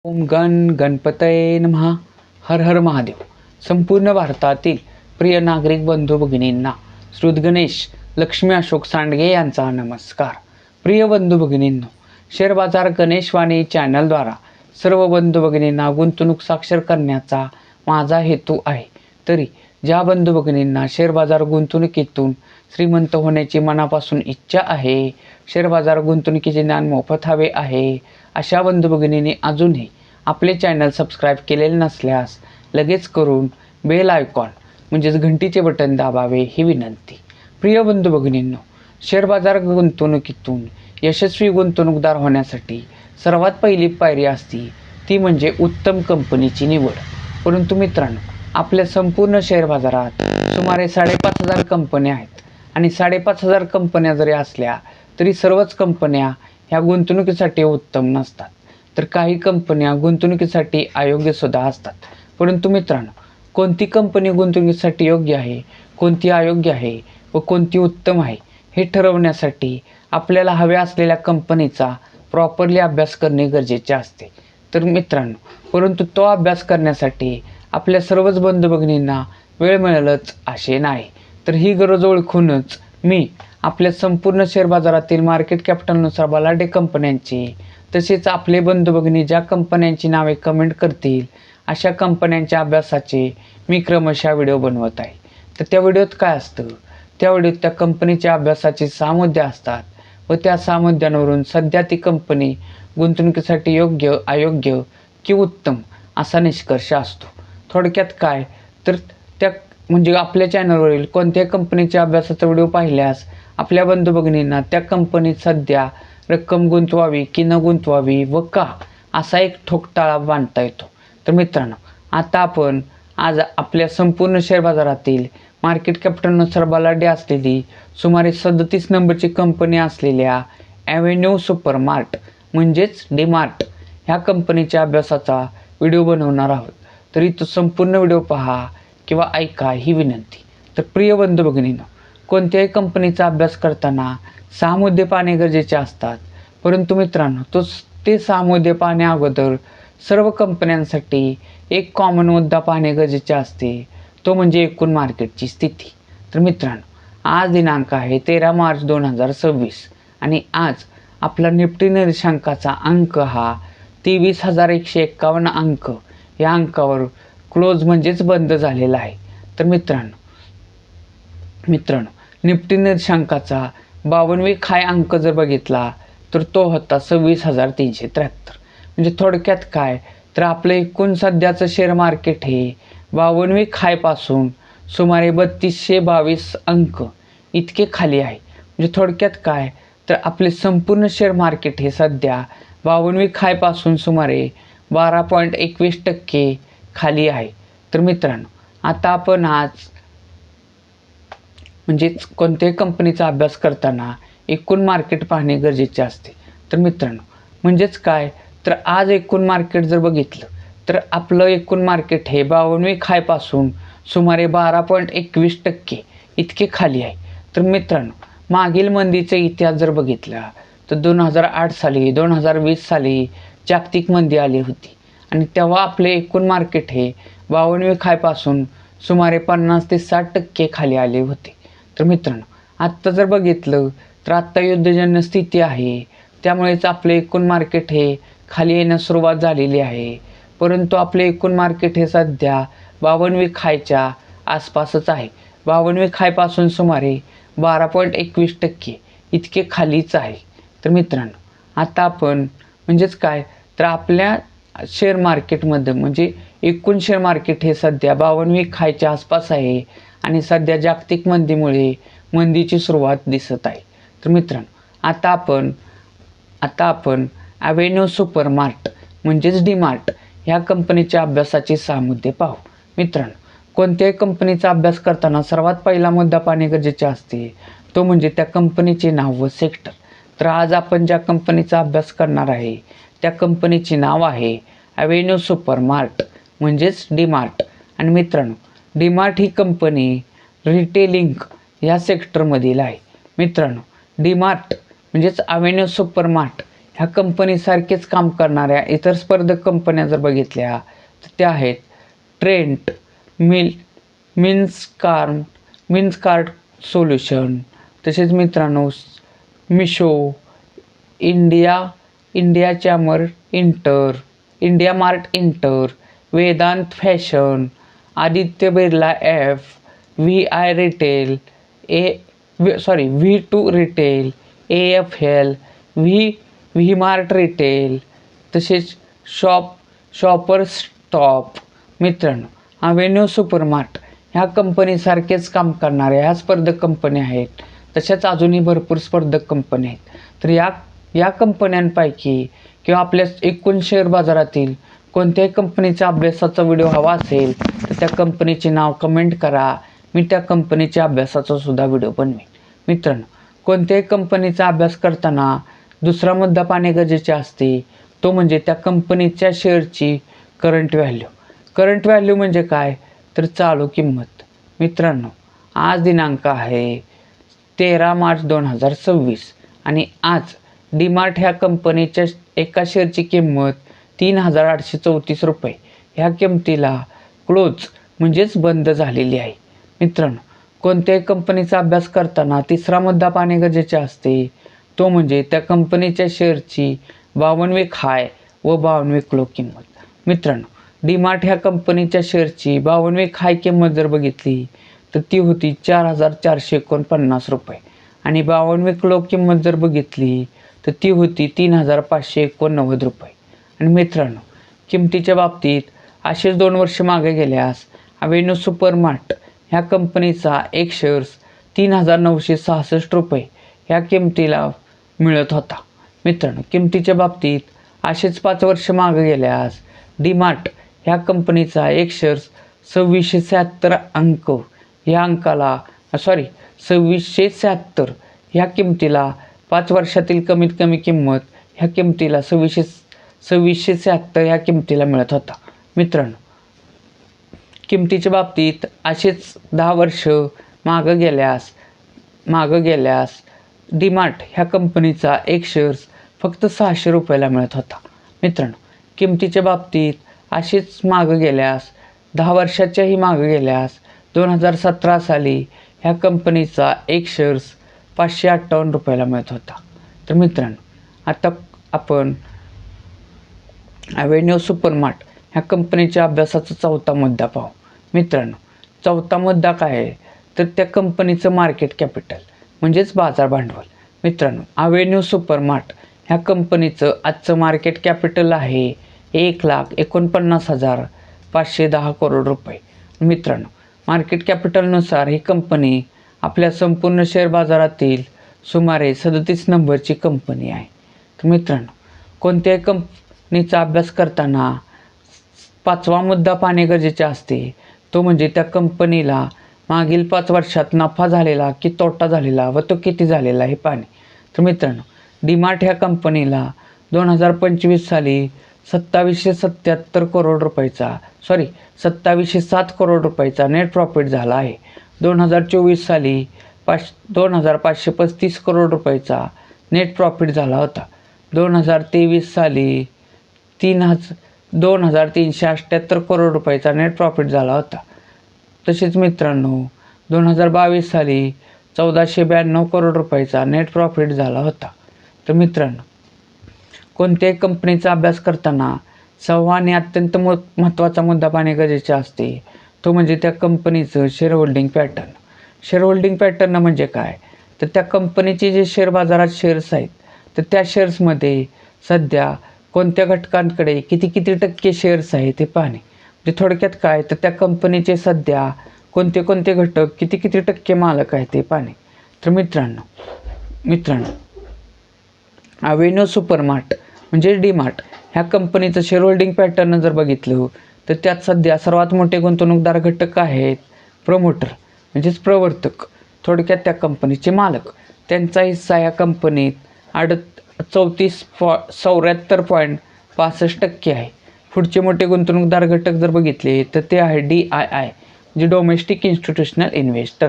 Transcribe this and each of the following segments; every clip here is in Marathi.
ओम गण गणपतये नमः. हर हर महादेव. संपूर्ण भारतातील प्रिय नागरिक बंधू भगिनींना श्रुत गणेश लक्ष्मी अशोक सांडगे यांचा नमस्कार. प्रिय बंधू भगिनींनो, शेअर बाजार गणेशवाणी चॅनलद्वारा सर्व बंधू भगिनींना गुंतवणूक साक्षर करण्याचा माझा हेतू आहे. तरी ज्या बंधू भगिनींना शेअर बाजार गुंतवणुकीतून श्रीमंत होण्याची मनापासून इच्छा आहे, शेअर बाजार गुंतवणुकीचे ज्ञान मोफत हवे आहे, अशा बंधू भगिनींनी अजूनही आपले चॅनल सबस्क्राईब केलेले नसल्यास लगेच करून बेल आयकॉन म्हणजेच घंटीचे बटन दाबावे ही विनंती. प्रिय बंधू भगिनींनो, शेअर बाजार गुंतवणुकीतून यशस्वी गुंतवणूकदार होण्यासाठी सर्वात पहिली पायरी असती ती म्हणजे उत्तम कंपनीची निवड. परंतु मित्रांनो, आपल्या संपूर्ण शेअर बाजारात सुमारे 5,500 कंपन्या आहेत आणि 5,500 कंपन्या जरी असल्या तरी सर्वच कंपन्या ह्या गुंतवणुकीसाठी उत्तम नसतात, तर काही कंपन्या गुंतवणुकीसाठी अयोग्य सुद्धा असतात. परंतु मित्रांनो, कोणती कंपनी गुंतवणुकीसाठी योग्य आहे, कोणती अयोग्य आहे व कोणती उत्तम आहे हे ठरवण्यासाठी आपल्याला हव्या असलेल्या कंपनीचा प्रॉपरली अभ्यास करणे गरजेचे असते. तर मित्रांनो, परंतु तो अभ्यास करण्यासाठी आपल्या सर्वच बंधू भगिनींना वेळ मिळेलच असे नाही. तर ही गरज ओळखूनच मी आपल्या संपूर्ण शेअर बाजारातील मार्केट कॅपिटलनुसार बलाढ्य कंपन्यांची तसेच आपले बंधू भगिनी ज्या कंपन्यांची नावे कमेंट करतील अशा कंपन्यांच्या अभ्यासाचे मी क्रमशः व्हिडिओ बनवत आहे. तर त्या व्हिडिओत काय असतं, त्या व्हिडिओत त्या कंपनीच्या अभ्यासाचे 6 मुद्दे असतात व त्या 6 मुद्द्यांवरून सध्या ती कंपनी गुंतवणुकीसाठी योग्य, अयोग्य की उत्तम असा निष्कर्ष असतो. थोडक्यात काय तर त्या म्हणजे आपल्या चॅनलवरील कोणत्याही कंपनीच्या अभ्यासाचा व्हिडिओ पाहिल्यास आपल्या बंधू भगिनींना त्या कंपनीत सध्या रक्कम गुंतवावी की न गुंतवावी व का असा एक ठोकताळा बांधता येतो. तर मित्रांनो, आता आपण आज आपल्या संपूर्ण शेअर बाजारातील मार्केट कॅपिटलनुसार बलाढ्य असलेली सुमारे 37 नंबरची कंपनी असलेल्या ॲव्हेन्यू सुपरमार्ट म्हणजेच डीमार्ट ह्या कंपनीच्या अभ्यासाचा व्हिडिओ बनवणार आहोत. तरी तो संपूर्ण व्हिडिओ पहा किंवा ऐका ही विनंती. तर प्रिय बंधू भगिनींनो, कोणत्याही कंपनीचा अभ्यास करताना 6 मुद्दे पाहणे गरजेचे असतात. परंतु मित्रांनो, ते 6 मुद्दे पाहण्या अगोदर सर्व कंपन्यांसाठी एक कॉमन मुद्दा पाहणे गरजेचे असते, तो म्हणजे एकूण मार्केटची स्थिती. तर मित्रांनो, आज दिनांक आहे 13 मार्च 2026 आणि आज आपला निफ्टी निर्देशांकाचा अंक हा 23,151 अंक या अंकावर क्लोज म्हणजेच बंद झालेला आहे. तर मित्रांनो, निफ्टी निर्देशांकाचा 52वी खाय अंक जर बघितला तर तो होता 26,373. म्हणजे थोडक्यात काय तर आपलं एकूण सध्याचं शेअर मार्केट हे 52वी खायपासून सुमारे 3222 अंक इतके खाली आहे. म्हणजे थोडक्यात काय तर आपले संपूर्ण शेअर मार्केट हे सध्या 52वी खायपासून सुमारे 12.21% खाली आहे. तर मित्रांनो, आता आपण आज म्हणजेच कोणत्याही कंपनीचा अभ्यास करताना एकूण मार्केट पाहणे गरजेचे असते. तर मित्रांनो, म्हणजेच काय तर आज एकूण मार्केट जर बघितलं तर आपलं एकूण मार्केट हे 52वी खायपासून सुमारे 12.21% इतके खाली आहे. तर मित्रांनो, मागील मंदीचा इतिहास जर बघितला तर 2008 साली 2020 साली जागतिक मंदी आली होती आणि तेव्हा आपले एकूण मार्केट हे 52वी खायपासून सुमारे 50 ते 60% खाली आले होते. तर मित्रांनो, आत्ता जर बघितलं तर आत्ता युद्धजन्य स्थिती आहे, त्यामुळेच आपले एकूण मार्केट हे खाली येण्यास सुरुवात झालेली आहे. परंतु आपले एकूण मार्केट हे सध्या 52वी खायच्या आसपासच आहे. 52वी खायपासून सुमारे 12.21% इतके खालीच आहे. तर मित्रांनो, आता आपण म्हणजेच काय तर आपल्या शेअर मार्केटमध्ये म्हणजे एकूण शेअर मार्केट हे सध्या 52वी खायच्या आसपास आहे आणि सध्या जागतिक मंदीमुळे मंदीची सुरुवात दिसत आहे. तर मित्रांनो, आता आपण ॲव्हेन्यू सुपरमार्ट म्हणजेच डीमार्ट ह्या कंपनीच्या अभ्यासाचे 6 मुद्दे पाहू. मित्रांनो, कोणत्याही कंपनीचा अभ्यास करताना सर्वात पहिला मुद्दा पाहणे गरजेचे असते, तो म्हणजे त्या कंपनीचे नाव व सेक्टर. तर आज आपण ज्या कंपनीचा अभ्यास करणार आहे त्या कंपनीचे नाव आहे ॲव्हेन्यू सुपरमार्ट म्हणजेच डीमार्ट. आणि मित्रांनो, डीमार्ट ही कंपनी रिटेलिंग या सेक्टरमधील आहे. मित्रांनो, डीमार्ट म्हणजेच ॲव्हेन्यू सुपरमार्ट ह्या कंपनीसारखेच काम करणाऱ्या इतर स्पर्धक कंपन्या जर बघितल्या तर त्या आहेत ट्रेंट, मिन्सकार्ट सोल्युशन, तसेच मित्रांनो मिशो, इंडिया चॅमर India Mart Inter, Vedant fashion, Aditya Birla F, V2 retail, AFL, V Mart retail, तसेच शॉपर स्टॉप. मित्रांनो अवेन्यू सुपरमार्ट ह्या कंपनीसारखेच काम करणाऱ्या ह्या स्पर्धक कंपन्या आहेत. तशाच अजूनही भरपूर स्पर्धक कंपन्या आहेत. तर या कंपन्यांपैकी किंवा आपल्या एकूण शेअर बाजारातील कोणत्याही कंपनीच्या अभ्यासाचा व्हिडिओ हवा असेल तर त्या कंपनीचे नाव कमेंट करा. मी त्या कंपनीच्या अभ्यासाचा सुद्धा व्हिडिओ बनवेन. मित्रांनो कोणत्याही कंपनीचा अभ्यास करताना दुसरा मुद्दा पाहणे गरजेचे असते, तो म्हणजे त्या कंपनीच्या शेअरची करंट व्हॅल्यू म्हणजे काय तर चालू किंमत. मित्रांनो आज दिनांक आहे 13 मार्च 2026 आणि आज डीमार्ट ह्या कंपनीच्या एका शेअरची किंमत 3,834 रुपये ह्या किमतीला क्लोज म्हणजेच बंद झालेली आहे. मित्रांनो कोणत्याही कंपनीचा अभ्यास करताना तिसरा मुद्दा पाहणे गरजेचे असते, तो म्हणजे त्या कंपनीच्या शेअरची 52वी हाय व 52वी लो किंमत. मित्रांनो डीमार्ट ह्या कंपनीच्या शेअरची 52वी हाय किंमत जर बघितली तर ती होती 4,449 रुपये आणि 52वी लो किंमत जर बघितली तर ती होती 3,589 रुपये. आणि मित्रांनो किमतीच्या बाबतीत असेच 2 वर्ष मागे गेल्यास अवेन्यू सुपरमार्ट ह्या कंपनीचा एक शेअर्स 3,966 रुपये ह्या किमतीला मिळत होता. मित्रांनो किमतीच्या बाबतीत असेच 5 वर्ष मागे गेल्यास डीमार्ट ह्या कंपनीचा एक शेअर्स 2676 अंक ह्या अंकाला 2676 ह्या किमतीला 5 वर्षातील कमीत कमी किंमत ह्या किमतीला 2676 ह्या किमतीला मिळत होता. मित्रांनो किमतीच्या बाबतीत असेच 10 वर्ष मागं गेल्यास डीमार्ट ह्या कंपनीचा एक शेअर्स फक्त 600 रुपयाला मिळत होता. मित्रांनो किमतीच्या बाबतीत असेच मागं गेल्यास 10 वर्षाच्याही मागं गेल्यास 2017 साली ह्या कंपनीचा एक शेअर्स 558 रुपयाला मिळत होता. तर मित्रांनो आता आपण अवेन्यू सुपरमार्ट ह्या कंपनीच्या अभ्यासाचा चौथा मुद्दा पाहू. मित्रांनो चौथा मुद्दा काय आहे तर त्या कंपनीचं मार्केट कॅपिटल म्हणजेच बाजार भांडवल. मित्रांनो अवेन्यू सुपरमार्ट ह्या कंपनीचं आजचं मार्केट कॅपिटल आहे 1,49,510 करोड रुपये. मित्रांनो मार्केट कॅपिटलनुसार ही कंपनी आपल्या संपूर्ण शेअर बाजारातील सुमारे 37 नंबरची कंपनी आहे. तर मित्रांनो कोणत्याही कंपनीचा अभ्यास करताना 5वा मुद्दा पाहणे गरजेचे असते, तो म्हणजे त्या कंपनीला मागील 5 वर्षात नफा झालेला की तोटा झालेला व तो किती झालेला हे पाहणे. तर मित्रांनो डीमार्ट ह्या कंपनीला 2025 साली 2777 करोड रुपयाचा 2707 करोड रुपयाचा नेट प्रॉफिट झाला आहे. 2024 साली 2,535 करोड रुपयाचा नेट प्रॉफिट झाला होता. 2023 साली 2,378 करोड रुपयाचा नेट प्रॉफिट झाला होता. तसेच मित्रांनो 2022 साली 1,492 करोड रुपयाचा नेट प्रॉफिट झाला होता. तर मित्रांनो कोणत्याही कंपनीचा अभ्यास करताना 6वा आणि अत्यंत महत्त्वाचा मुद्दा पाहणे गरजेचे असते, तो म्हणजे त्या कंपनीचं शेअर होल्डिंग पॅटर्न म्हणजे काय तर त्या कंपनीचे जे शेअर बाजारात शेअर्स आहेत तर त्या शेअर्समध्ये सध्या कोणत्या घटकांकडे किती टक्के शेअर्स आहेत ते पाहणे. म्हणजे थोडक्यात काय तर त्या कंपनीचे सध्या कोणते घटक किती टक्के मालक आहेत ते पाहणे. तर मित्रांनो अवेन्यू सुपरमार्ट म्हणजे डीमार्ट ह्या कंपनीचं शेअर होल्डिंग पॅटर्न जर बघितलं तर त्यात सध्या सर्वात मोठे गुंतवणूकदार घटक आहेत प्रमोटर म्हणजेच प्रवर्तक, थोडक्यात त्या कंपनीचे मालक. त्यांचा हिस्सा या कंपनीत 74.65% आहे. पुढचे मोठे गुंतवणूकदार घटक जर बघितले तर ते आहे DII म्हणजे डोमेस्टिक इन्स्टिट्यूशनल इन्व्हेस्टर,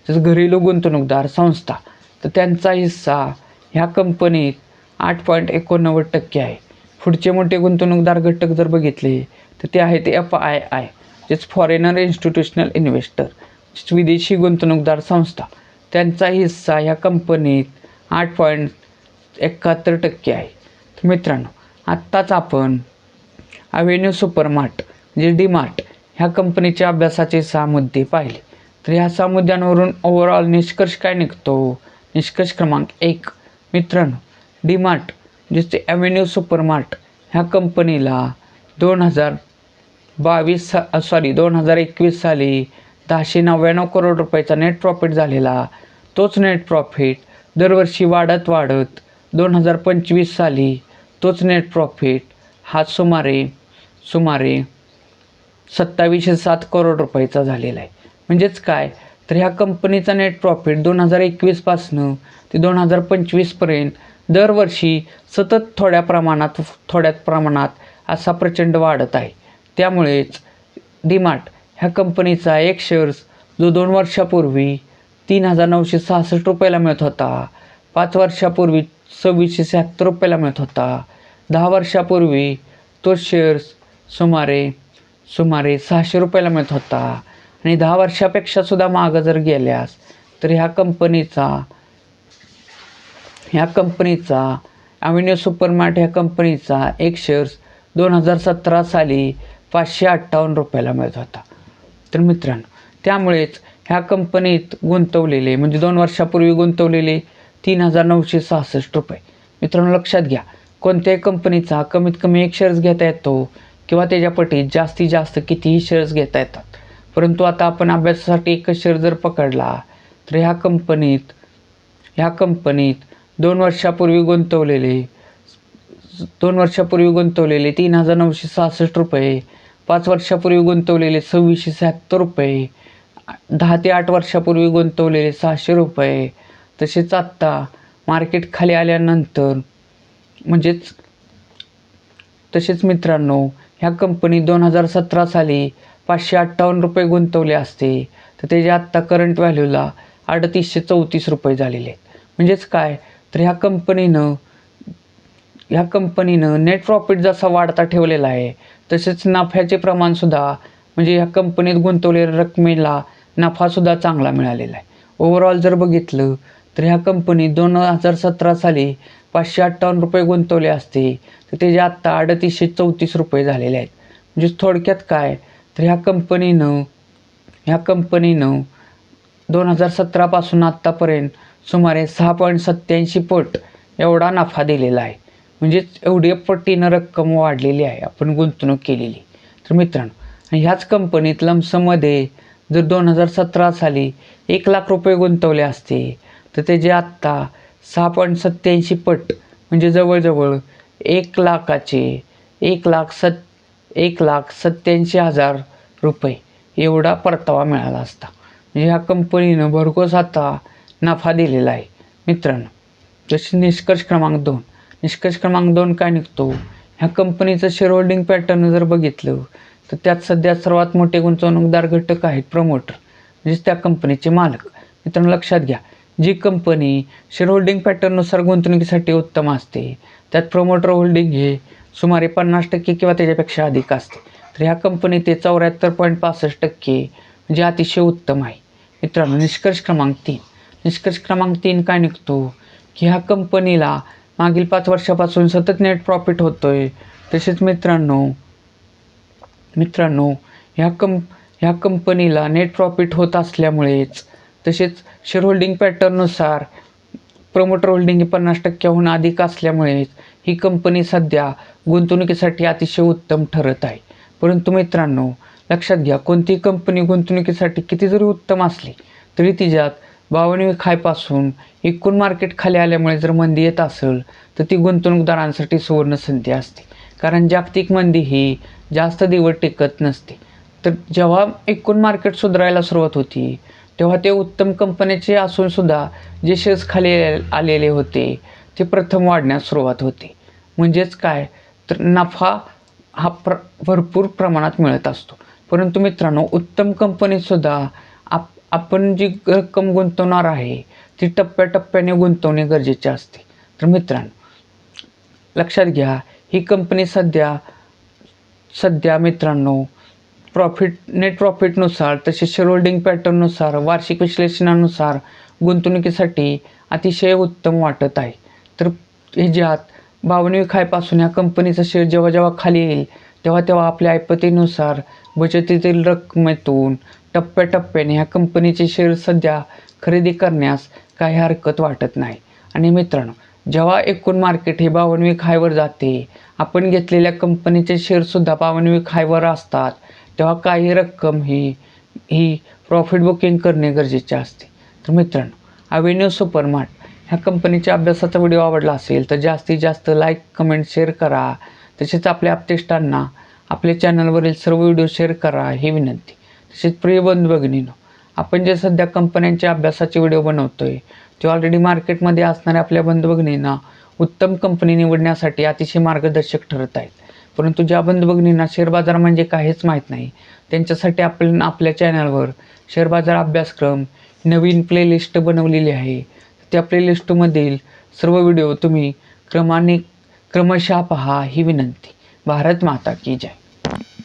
जसं घरेलू गुंतवणूकदार संस्था. तर त्यांचा हिस्सा ह्या कंपनीत 8.89% आहे. पुढचे मोठे गुंतवणूकदार घटक जर बघितले तर ते आहेत FII, जेच फॉरेनर इन्स्टिट्यूशनल इन्व्हेस्टर, विदेशी गुंतवणूकदार संस्था. त्यांचा हिस्सा ह्या कंपनीत 8.71% आहे. तर मित्रांनो, आत्ताच आपण अव्हेन्यू सुपरमार्ट म्हणजे डीमार्ट ह्या कंपनीच्या अभ्यासाचे 6 मुद्दे पाहिले. तर ह्या 6 मुद्द्यांवरून ओव्हरऑल निष्कर्ष काय निघतो? निष्कर्ष क्रमांक 1, मित्रांनो, डीमार्ट म्हणजे अव्हेन्यू सुपरमार्ट ह्या कंपनीला 2021 साली 1099 करोड रुपयाचा नेट प्रॉफिट झालेला. तोच नेट प्रॉफिट दरवर्षी वाढत 2025 साली तोच नेट प्रॉफिट हा सुमारे 2707 करोड रुपयाचा झालेला आहे. म्हणजेच काय, तर ह्या कंपनीचा नेट प्रॉफिट 2021 पासनं ते 2025 पर्यंत दरवर्षी सतत थोड्या प्रमाणात असा प्रचंड वाढत आहे. त्यामुळेच डीमार्ट ह्या कंपनीचा एक शेअर्स जो 2 वर्षापूर्वी 3966 रुपयाला मिळत होता, 5 वर्षापूर्वी 2676 रुपयाला मिळत होता, 10 वर्षापूर्वी तो शेअर्स सुमारे 600 रुपयाला मिळत होता आणि 10 वर्षापेक्षा सुद्धा मागं जर गेल्यास तर ह्या कंपनीचा अव्हेन्यू सुपरमार्ट ह्या कंपनीचा एक शेअर्स 2017 साली 558 रुपयाला मिळत होता. तर मित्रांनो, त्यामुळेच ह्या कंपनीत गुंतवलेले म्हणजे 2 वर्षापूर्वी गुंतवलेले 3966 रुपये. मित्रांनो, लक्षात घ्या, कोणत्याही कंपनीचा कमीत कमी एक शेअर्स घेता येतो किंवा त्याच्या पटीत जास्तीत जास्त कितीही शेअर्स घेता येतात. परंतु आता आपण अभ्यासासाठी एकच शेअर जर पकडला तर ह्या कंपनीत 2 वर्षापूर्वी गुंतवलेले 3966 रुपये, 5 वर्षापूर्वी गुंतवलेले 2676 रुपये, 10 ते 8 वर्षापूर्वी गुंतवलेले 600 रुपये, तसेच आत्ता मार्केट खाली आल्यानंतर तसेच मित्रांनो, ह्या कंपनी 2017 साली 558 रुपये गुंतवले असते तर त्याच्या आत्ता करंट व्हॅल्यूला 3834 रुपये झालेले आहेत. म्हणजेच काय, तर ह्या कंपनीनं नेट प्रॉफिट जसा वाढता ठेवलेला आहे तसेच नफ्याचे प्रमाणसुद्धा म्हणजे ह्या कंपनीत गुंतवलेल्या रकमेला नफासुद्धा चांगला मिळालेला आहे. ओव्हरऑल जर बघितलं तर ह्या कंपनीत 2017 साली 558 रुपये गुंतवले असते तर त्याचे आत्ता 3834 रुपये झालेले आहेत. म्हणजे थोडक्यात काय, तर ह्या कंपनीनं 2017 पासून आत्तापर्यंत सुमारे 6.87 पट एवढा नफा दिलेला आहे. म्हणजेच एवढी पटीनं रक्कम वाढलेली आहे आपण गुंतवणूक केलेली. तर मित्रांनो, ह्याच कंपनीत लमसममध्ये जर 2017 साली 1 लाख रुपये गुंतवले असते तर त्याचे आत्ता 6.87 पट म्हणजे जवळजवळ 1,87,000 रुपये एवढा परतावा मिळाला असता. म्हणजे ह्या कंपनीनं भरघोस आता नफा दिलेला आहे. मित्रांनो, जसे निष्कर्ष क्रमांक 2 काय निघतो, ह्या कंपनीचं शेअर होल्डिंग पॅटर्न जर बघितलं तर त्यात सध्या सर्वात मोठे गुंतवणूकदार घटक आहेत प्रमोटर, म्हणजेच त्या कंपनीचे मालक. मित्रांनो, लक्षात घ्या, जी कंपनी शेअर होल्डिंग पॅटर्ननुसार गुंतवणुकीसाठी उत्तम असते त्यात प्रमोटर होल्डिंग हे सुमारे 50% किंवा त्याच्यापेक्षा अधिक असते. तर ह्या कंपनीत ते 74.65% म्हणजे अतिशय उत्तम आहे. मित्रांनो, निष्कर्ष क्रमांक 3 काय निघतो, की ह्या कंपनीला मागील 5 वर्षापासून सतत नेट प्रॉफिट होतोय. तसेच मित्रांनो ह्या कंपनीला नेट प्रॉफिट होत असल्यामुळेच तसेच शेअर होल्डिंग पॅटर्ननुसार प्रमोटर होल्डिंग 50%हून अधिक असल्यामुळेच ही कंपनी सध्या गुंतवणुकीसाठी अतिशय उत्तम ठरत आहे. परंतु मित्रांनो, लक्षात घ्या, कोणतीही कंपनी गुंतवणुकीसाठी किती जरी उत्तम असली तरी तिच्यात 52 खायपासून एकूण मार्केट खाली आल्यामुळे जर मंदी येत असेल तर ती गुंतवणूकदारांसाठी सुवर्ण संधी असते. कारण जागतिक मंदी ही जास्त दिवस टिकत नसते. तर जेव्हा एकूण मार्केट सुधारायला सुरुवात होती तेव्हा ते उत्तम कंपनीचे असून सुद्धा जे शेअर्स खाली आलेले होते ते प्रथम वाढण्यास सुरुवात होते. म्हणजेच काय, तर नफा हा भरपूर प्रमाणात मिळत असतो. परंतु मित्रांनो, उत्तम कंपनीतसुद्धा आपण जी रक्कम गुंतवणार आहे ती टप्प्याटप्प्याने गुंतवणे गरजेचे असते. तर मित्रांनो, लक्षात घ्या, ही कंपनी सध्या मित्रांनो नेट प्रॉफिटनुसार तसेच शेअर होल्डिंग पॅटर्ननुसार वार्षिक विश्लेषणानुसार गुंतवणुकीसाठी अतिशय उत्तम वाटत आहे. तर ह्याच्यात 52 खायपासून ह्या कंपनीचा शेअर जेव्हा जेव्हा खाली येईल तेव्हा आपल्या ऐपतीनुसार बचतीतील रकमेतून टप्प्याटप्प्याने ह्या कंपनीचे शेअर सध्या खरेदी करण्यास काही हरकत वाटत नाही. आणि मित्रांनो, जेव्हा एकूण मार्केट हे 52 खायवर जाते, आपण घेतलेल्या कंपनीचे शेअरसुद्धा 52 खायवर असतात, तेव्हा काही रक्कम ही प्रॉफिट बुकिंग करणे गरजेचे असते. तर मित्रांनो, अव्हेन्यू सुपरमार्ट ह्या कंपनीच्या अभ्यासाचा व्हिडिओ आवडला असेल तर जास्तीत जास्त लाईक, कमेंट, शेअर करा. तसेच आपल्या अपतेष्टांना आपल्या चॅनलवरील सर्व व्हिडिओ शेअर करा ही विनंती. तसेच प्रिय बंधू भगिनींनो, आपण जे सध्या कंपन्यांच्या अभ्यासाचे व्हिडिओ बनवतोय ते ऑलरेडी मार्केटमध्ये असणाऱ्या आपल्या बंधू भगिनींना उत्तम कंपनी निवडण्यासाठी अतिशय मार्गदर्शक ठरत आहेत. परंतु ज्या बंधू भगिनींना शेअर बाजार म्हणजे काहीच माहीत नाही, त्यांच्यासाठी आपण आपल्या चॅनलवर शेअर बाजार अभ्यासक्रम नवीन प्लेलिस्ट बनवलेली आहे. त्या प्लेलिस्टमधील सर्व व्हिडिओ तुम्ही क्रमशः पहा ही विनंती. भारत माता की जय.